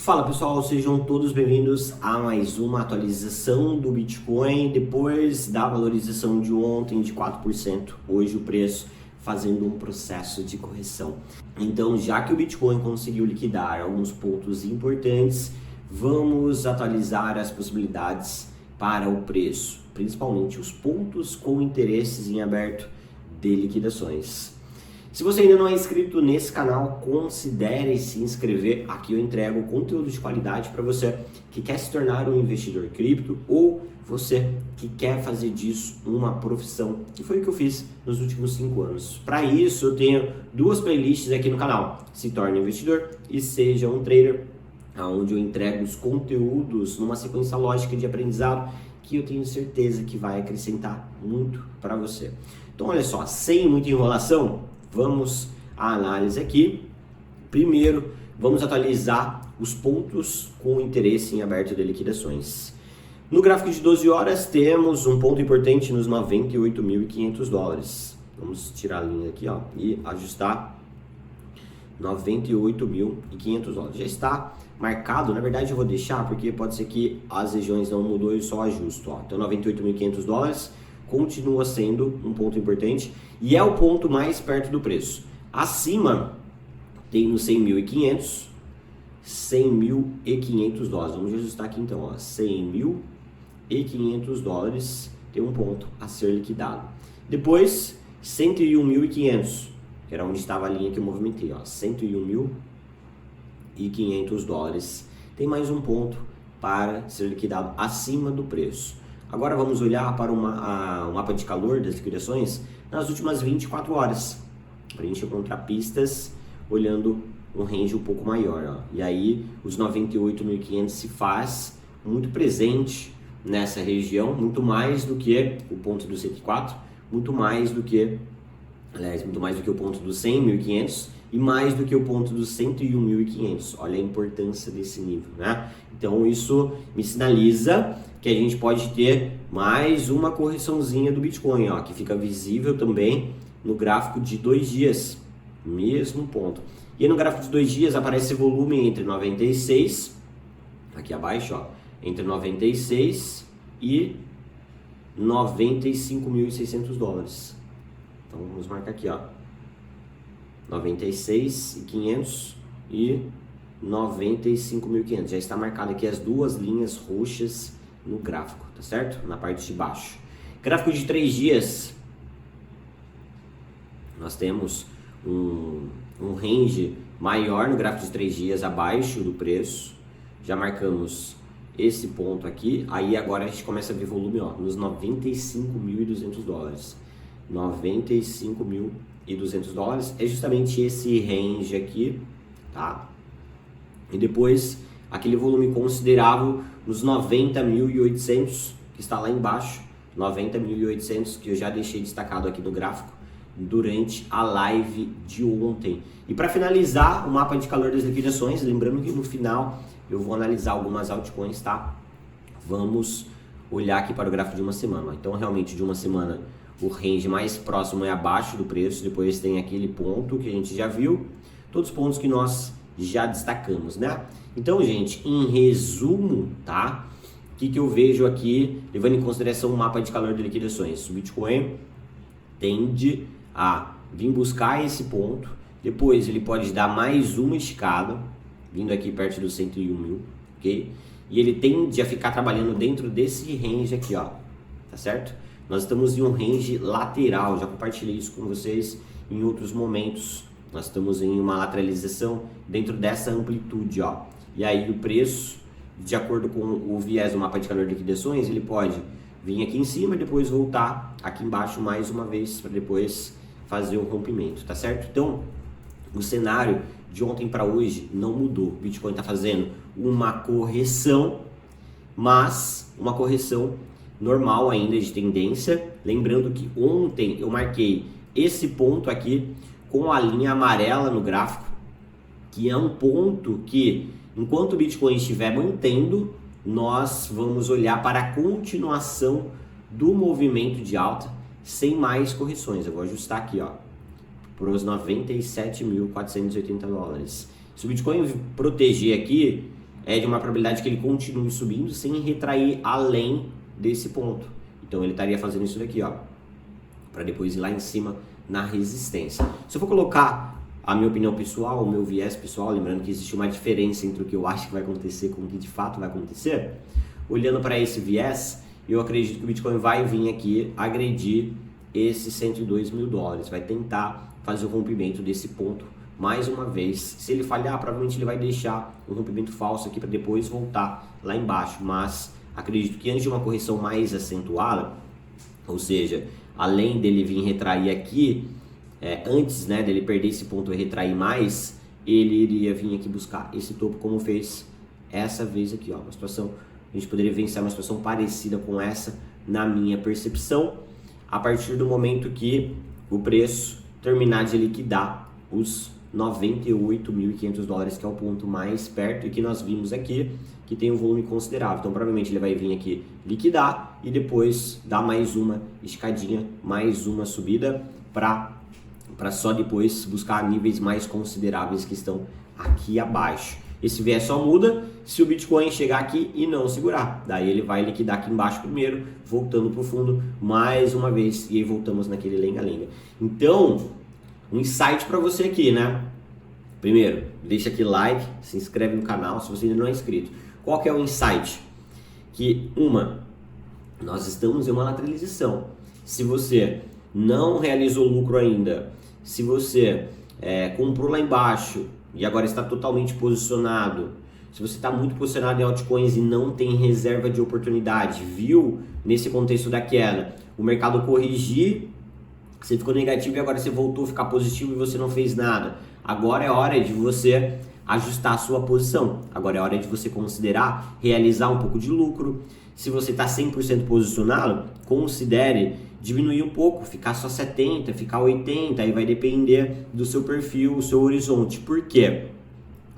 Fala pessoal, sejam todos bem-vindos a mais uma atualização do Bitcoin depois da valorização de ontem de 4%, hoje o preço fazendo um processo de correção. Então, já que o Bitcoin conseguiu liquidar alguns pontos importantes, vamos atualizar as possibilidades para o preço, principalmente os pontos com interesses em aberto de liquidações. Se você ainda não é inscrito nesse canal, considere se inscrever. Aqui eu entrego conteúdo de qualidade para você que quer se tornar um investidor cripto ou você que quer fazer disso uma profissão, que foi o que eu fiz nos últimos 5 anos. Para isso eu tenho duas playlists aqui no canal, Se Torne Investidor e Seja um Trader, onde eu entrego os conteúdos numa sequência lógica de aprendizado que eu tenho certeza que vai acrescentar muito para você. Então olha só, sem muita enrolação, vamos à análise aqui. Primeiro, vamos atualizar os pontos com interesse em aberto de liquidações. No gráfico de 12 horas, temos um ponto importante nos 98.500 dólares. Vamos tirar a linha aqui e ajustar 98.500 dólares. Já está marcado, na verdade eu vou deixar porque pode ser que as regiões não mudou e eu só ajusto. Então 98.500 dólares. Continua sendo um ponto importante e é o ponto mais perto do preço. Acima tem no 100.500, 100.500 dólares. Vamos ajustar aqui então, 100.500 dólares tem um ponto a ser liquidado. Depois 101.500, que era onde estava a linha que eu movimentei, 101.500 dólares. Tem mais um ponto para ser liquidado acima do preço. Agora vamos olhar para o mapa de calor das liquidações nas últimas 24 horas, para a gente encontrar pistas olhando um range um pouco maior. E aí os 98.500 se faz muito presente nessa região, muito mais do que o ponto do 104, muito mais do que o ponto dos 100.500 e mais do que o ponto dos 101.500. Olha a importância desse nível, né? Então isso me sinaliza que a gente pode ter mais uma correçãozinha do Bitcoin, que fica visível também no gráfico de 2 dias, mesmo ponto. E no gráfico de 2 dias aparece volume entre 96, aqui abaixo, entre 96 e 95.600 dólares. Então vamos marcar aqui, 96.500 e 95.500. Já está marcado aqui as duas linhas roxas no gráfico, tá certo? Na parte de baixo. Gráfico de 3 dias, nós temos um range maior no gráfico de 3 dias abaixo do preço. Já marcamos esse ponto aqui. Aí agora a gente começa a ver volume nos 95.200 dólares. 95.200 dólares é justamente esse range aqui, tá? E depois aquele volume considerável nos 90.800 que está lá embaixo, 90.800 que eu já deixei destacado aqui no gráfico durante a live de ontem. E para finalizar o mapa de calor das liquidações, lembrando que no final eu vou analisar algumas altcoins, tá? Vamos olhar aqui para o gráfico de uma semana. Então realmente de uma semana o range mais próximo é abaixo do preço, depois tem aquele ponto que a gente já viu, todos os pontos que nós já destacamos, né? Então, gente, em resumo, tá? O que eu vejo aqui, levando em consideração o mapa de calor de liquidações? O Bitcoin tende a vir buscar esse ponto, depois ele pode dar mais uma escada, vindo aqui perto dos 101.000, ok? E ele tende a ficar trabalhando dentro desse range aqui, tá certo? Nós estamos em um range lateral, já compartilhei isso com vocês em outros momentos. Nós estamos em uma lateralização dentro dessa amplitude, E aí o preço, de acordo com o viés do mapa de calor de liquidações, ele pode vir aqui em cima e depois voltar aqui embaixo mais uma vez para depois fazer um rompimento, tá certo? Então, o cenário de ontem para hoje não mudou. O Bitcoin está fazendo uma correção, mas uma correção normal ainda de tendência. Lembrando que ontem eu marquei esse ponto aqui com a linha amarela no gráfico, que é um ponto que, enquanto o Bitcoin estiver mantendo, nós vamos olhar para a continuação do movimento de alta sem mais correções. Eu vou ajustar aqui, para os 97.480 dólares. Se o Bitcoin proteger aqui, é de uma probabilidade que ele continue subindo sem retrair além desse ponto. Então ele estaria fazendo isso daqui, ó, para depois ir lá em cima na resistência. Se eu for colocar a minha opinião pessoal, o meu viés pessoal, lembrando que existe uma diferença entre o que eu acho que vai acontecer com o que de fato vai acontecer, olhando para esse viés, eu acredito que o Bitcoin vai vir aqui agredir esses 102 mil dólares, vai tentar fazer o rompimento desse ponto mais uma vez. Se ele falhar, provavelmente ele vai deixar um rompimento falso aqui para depois voltar lá embaixo, mas acredito que antes de uma correção mais acentuada, ou seja, além dele vir retrair aqui, antes, né, dele perder esse ponto e retrair mais, ele iria vir aqui buscar esse topo como fez essa vez aqui, ó, uma situação, a gente poderia vencer uma situação parecida com essa na minha percepção, a partir do momento que o preço terminar de liquidar os 98.500 dólares, que é o ponto mais perto e que nós vimos aqui, que tem um volume considerável. Então provavelmente ele vai vir aqui liquidar e depois dar mais uma escadinha, mais uma subida para só depois buscar níveis mais consideráveis que estão aqui abaixo. Esse viés só muda se o Bitcoin chegar aqui e não segurar. Daí ele vai liquidar aqui embaixo primeiro, voltando para o fundo mais uma vez. E aí voltamos naquele lenga-lenga. Então, um insight para você aqui, né? Primeiro, deixa aqui like, se inscreve no canal se você ainda não é inscrito. Qual que é o insight? Que nós estamos em uma lateralização. Se você não realizou lucro ainda, se você comprou lá embaixo e agora está totalmente posicionado, se você está muito posicionado em altcoins e não tem reserva de oportunidade, viu nesse contexto da queda o mercado corrigir, você ficou negativo e agora você voltou a ficar positivo e você não fez nada. Agora é hora de você ajustar a sua posição. Agora é hora de você considerar realizar um pouco de lucro. Se você está 100% posicionado, considere diminuir um pouco, ficar só 70%, ficar 80%, aí vai depender do seu perfil, o seu horizonte. Por quê?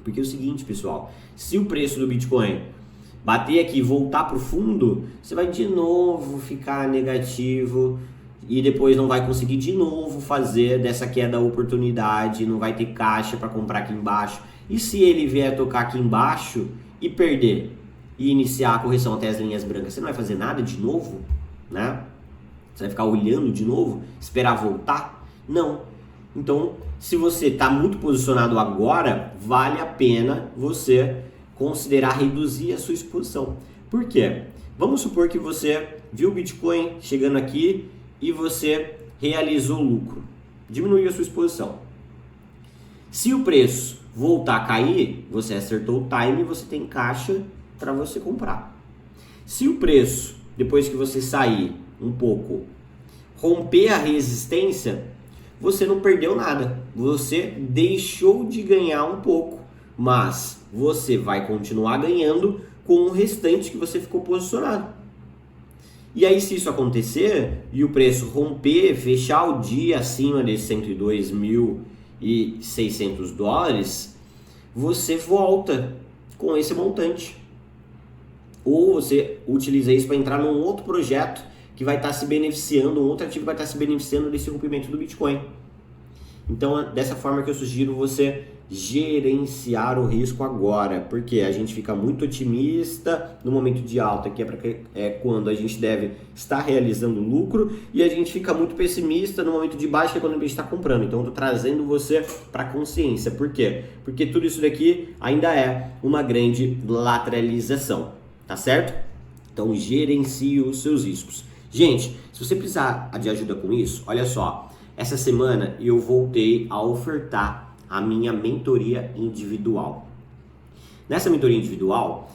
Porque é o seguinte, pessoal, se o preço do Bitcoin bater aqui e voltar para o fundo, você vai de novo ficar negativo e depois não vai conseguir de novo fazer dessa queda a oportunidade, não vai ter caixa para comprar aqui embaixo. E se ele vier tocar aqui embaixo e perder e iniciar a correção até as linhas brancas, você não vai fazer nada de novo, né? Você vai ficar olhando de novo, esperar voltar? Não. Então, se você está muito posicionado agora, vale a pena você considerar reduzir a sua exposição. Por quê? Vamos supor que você viu o Bitcoin chegando aqui e você realizou lucro, diminuiu a sua exposição. Se o preço voltar a cair, você acertou o time e você tem caixa para você comprar. Se o preço, depois que você sair um pouco, romper a resistência, você não perdeu nada, você deixou de ganhar um pouco, mas você vai continuar ganhando com o restante que você ficou posicionado. E aí, se isso acontecer e o preço romper, fechar o dia acima de 102.600 dólares, você volta com esse montante. Ou você utiliza isso para entrar num outro projeto que vai estar se beneficiando, um outro ativo que vai estar se beneficiando desse rompimento do Bitcoin. Então, é dessa forma que eu sugiro você gerenciar o risco agora, porque a gente fica muito otimista no momento de alta, que é quando a gente deve estar realizando lucro, e a gente fica muito pessimista no momento de baixa, que é quando a gente está comprando. Então, eu estou trazendo você para a consciência. Por quê? Porque tudo isso daqui ainda é uma grande lateralização, tá certo? Então, gerencie os seus riscos. Gente, se você precisar de ajuda com isso, olha só, essa semana eu voltei a ofertar a minha mentoria individual. Nessa mentoria individual,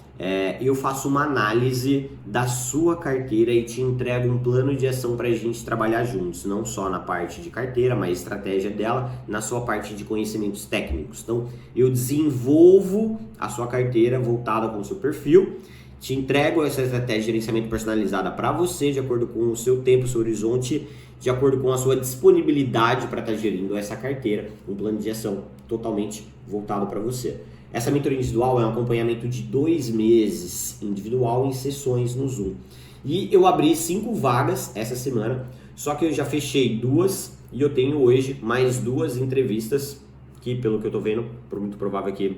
eu faço uma análise da sua carteira e te entrego um plano de ação para a gente trabalhar juntos, não só na parte de carteira, mas estratégia dela, na sua parte de conhecimentos técnicos. Então, eu desenvolvo a sua carteira voltada com o seu perfil, te entrego essa estratégia de gerenciamento personalizada para você, de acordo com o seu tempo, o seu horizonte, de acordo com a sua disponibilidade para estar gerindo essa carteira, um plano de ação totalmente voltado para você. Essa mentoria individual é um acompanhamento de 2 meses, individual, em sessões no Zoom. E eu abri 5 vagas essa semana, só que eu já fechei 2 e eu tenho hoje mais 2 entrevistas, que pelo que eu estou vendo, por muito provável que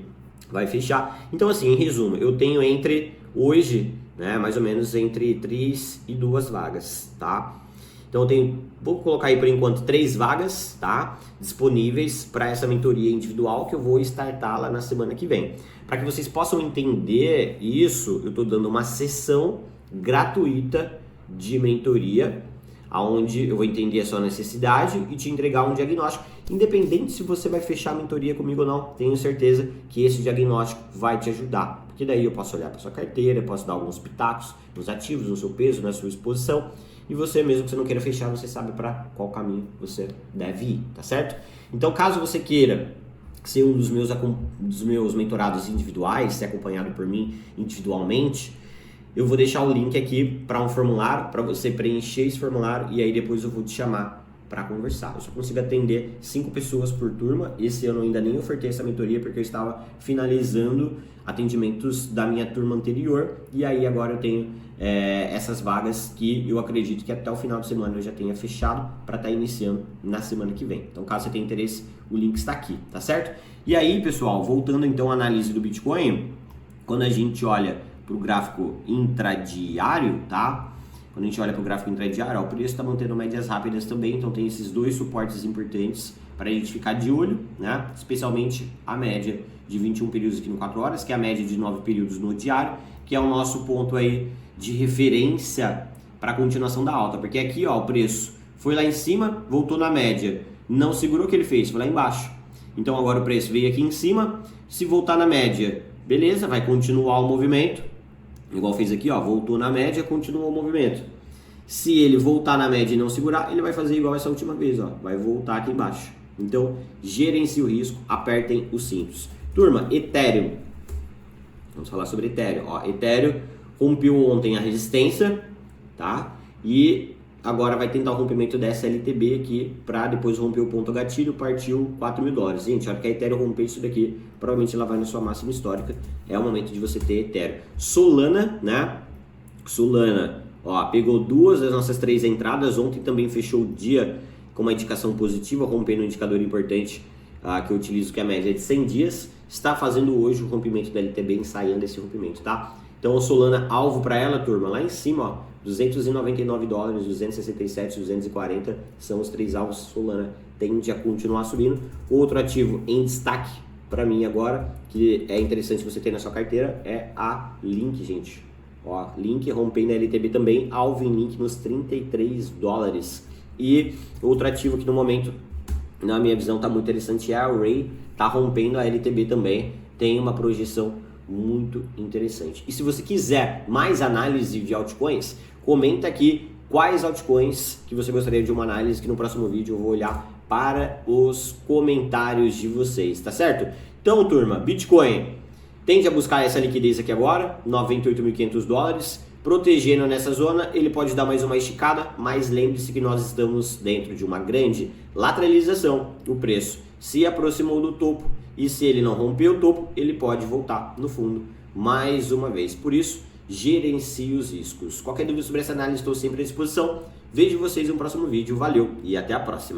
vai fechar. Então assim, em resumo, eu tenho entre hoje, né, mais ou menos entre 3 e 2 vagas, tá? Então eu tenho, vou colocar aí por enquanto 3 vagas, tá? Disponíveis para essa mentoria individual que eu vou startar lá na semana que vem. Para que vocês possam entender isso, eu estou dando uma sessão gratuita de mentoria, onde eu vou entender a sua necessidade e te entregar um diagnóstico. Independente se você vai fechar a mentoria comigo ou não, tenho certeza que esse diagnóstico vai te ajudar. Porque daí eu posso olhar para sua carteira, posso dar alguns pitacos nos ativos, no seu peso, na sua exposição. E você mesmo que você não queira fechar, você sabe para qual caminho você deve ir, tá certo? Então, caso você queira ser um dos meus mentorados individuais, ser acompanhado por mim individualmente, eu vou deixar o link aqui para um formulário, para você preencher esse formulário e aí depois eu vou te chamar para conversar. Eu só consigo atender 5 pessoas por turma. Esse ano eu ainda nem ofertei essa mentoria porque eu estava finalizando atendimentos da minha turma anterior e aí agora eu tenho essas vagas que eu acredito que até o final de semana eu já tenha fechado para estar iniciando na semana que vem. Então, caso você tenha interesse, o link está aqui, tá certo? E aí, pessoal, voltando então à análise do Bitcoin, quando a gente olha para o gráfico intradiário, tá? Quando a gente olha para o gráfico intradiário, o preço está mantendo médias rápidas também, então tem esses 2 suportes importantes para a gente ficar de olho, né? Especialmente a média de 21 períodos aqui no 4 horas, que é a média de 9 períodos no diário, que é o nosso ponto aí de referência para a continuação da alta, porque aqui, ó, o preço foi lá em cima, voltou na média, não segurou o que ele fez, foi lá embaixo. Então agora o preço veio aqui em cima, se voltar na média, beleza, vai continuar o movimento, igual fez aqui, ó, voltou na média, continuou o movimento. Se ele voltar na média e não segurar, ele vai fazer igual essa última vez, ó, vai voltar aqui embaixo. Então, gerencie o risco, apertem os cintos. Turma, Ethereum. Vamos falar sobre Ethereum. Ó, Ethereum rompeu ontem a resistência, tá? E agora vai tentar o rompimento dessa LTB aqui para depois romper o ponto gatilho, partiu $4.000. Gente, a hora que a Ethereum romper isso daqui, provavelmente ela vai na sua máxima histórica. É o momento de você ter Ethereum. Solana, né? Solana, ó, pegou 2 das nossas 3 entradas. Ontem também fechou o dia com uma indicação positiva, rompendo um indicador importante que eu utilizo, que é a média de 100 dias. Está fazendo hoje o rompimento da LTB, ensaiando esse rompimento, tá? Então, a Solana, alvo para ela, turma, lá em cima, ó, $299, 267, 240 são os 3 alvos. Solana tende a continuar subindo. Outro ativo em destaque para mim agora, que é interessante você ter na sua carteira, é a Link, gente. Ó, Link rompendo a LTB também, alvo em Link nos $33. E outro ativo que no momento, na minha visão, tá muito interessante é a Array, tá rompendo a LTB também, tem uma projeção muito interessante. E se você quiser mais análise de altcoins, comenta aqui quais altcoins que você gostaria de uma análise, que no próximo vídeo eu vou olhar para os comentários de vocês, tá certo? Então, turma, Bitcoin tende a buscar essa liquidez aqui agora, $98.500, protegendo nessa zona. Ele pode dar mais uma esticada, mas lembre-se que nós estamos dentro de uma grande lateralização. O preço se aproximou do topo e se ele não romper o topo, ele pode voltar no fundo mais uma vez. Por isso, gerencie os riscos. Qualquer dúvida sobre essa análise, estou sempre à disposição. Vejo vocês no próximo vídeo. Valeu e até a próxima.